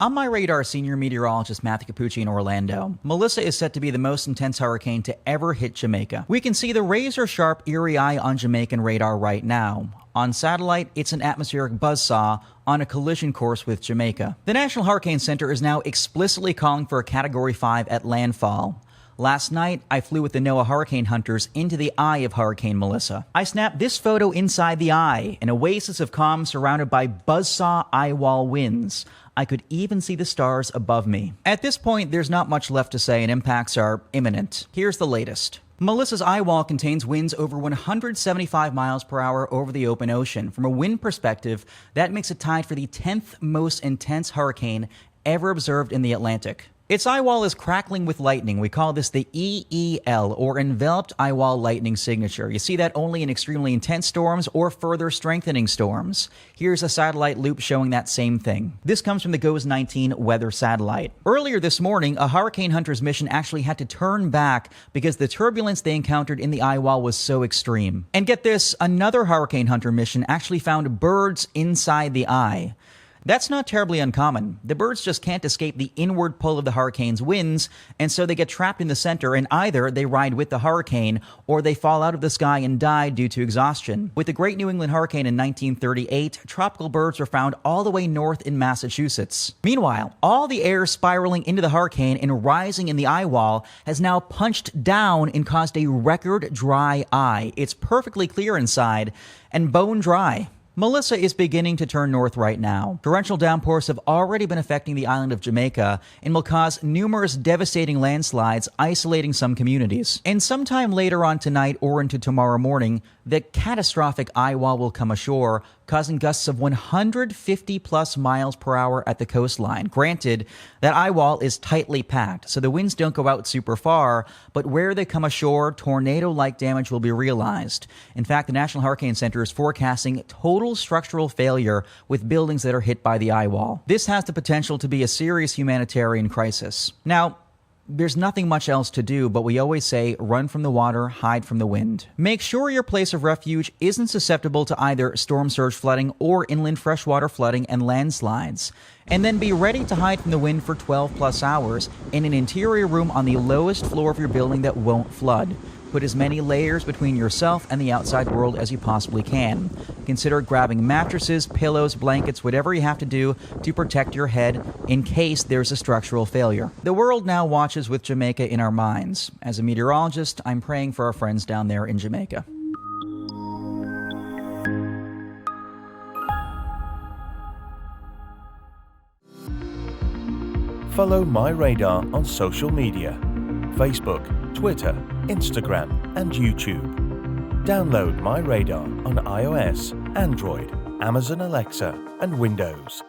I'm MyRadar senior meteorologist Matthew Cappucci in Orlando. Melissa is set to be the most intense hurricane to ever hit Jamaica. We can see the razor-sharp Erie eye on Jamaican radar right now. On satellite, it's an atmospheric buzzsaw on a collision course with Jamaica. The National Hurricane Center is now explicitly calling for a Category 5 at landfall. Last night, I flew with the NOAA hurricane hunters into the eye of Hurricane Melissa. I snapped this photo inside the eye, an oasis of calm surrounded by buzzsaw eye wall winds. I could even see the stars above me. At this point, there's not much left to say and impacts are imminent. Here's the latest. Melissa's eye wall contains winds over 175 miles per hour over the open ocean. From a wind perspective, that makes it tied for the 10th most intense hurricane ever observed in the Atlantic. Its eye wall is crackling with lightning. We call this the EEL, or Enveloped Eye Wall Lightning Signature. You see that only in extremely intense storms or further strengthening storms. Here's a satellite loop showing that same thing. This comes from the GOES-19 weather satellite. Earlier this morning, a hurricane hunter's mission actually had to turn back because the turbulence they encountered in the eye wall was so extreme. And get this, another hurricane hunter mission actually found birds inside the eye. That's not terribly uncommon. The birds just can't escape the inward pull of the hurricane's winds, and so they get trapped in the center, and either they ride with the hurricane or they fall out of the sky and die due to exhaustion. With the Great New England Hurricane in 1938, tropical birds were found all the way north in Massachusetts. Meanwhile, all the air spiraling into the hurricane and rising in the eye wall has now punched down and caused a record dry eye. It's perfectly clear inside and bone dry. Melissa is beginning to turn north right now. Torrential downpours have already been affecting the island of Jamaica and will cause numerous devastating landslides, isolating some communities. And sometime later on tonight or into tomorrow morning, the catastrophic eye wall will come ashore, causing gusts of 150 plus miles per hour at the coastline. Granted, that eye wall is tightly packed, so the winds don't go out super far, but where they come ashore, tornado-like damage will be realized. In fact, the National Hurricane Center is forecasting total structural failure with buildings that are hit by the eye wall. This has the potential to be a serious humanitarian crisis. Now, there's nothing much else to do, but we always say, run from the water, hide from the wind. Make sure your place of refuge isn't susceptible to either storm surge flooding or inland freshwater flooding and landslides. And then be ready to hide from the wind for 12 plus hours in an interior room on the lowest floor of your building that won't flood. Put as many layers between yourself and the outside world as you possibly can. Consider grabbing mattresses, pillows, blankets, whatever you have to do to protect your head in case there's a structural failure. The world now watches with Jamaica in our minds. As a meteorologist, I'm praying for our friends down there in Jamaica. Follow MyRadar on social media: Facebook, Twitter, Instagram, and YouTube. Download MyRadar on iOS, Android, Amazon Alexa, and Windows.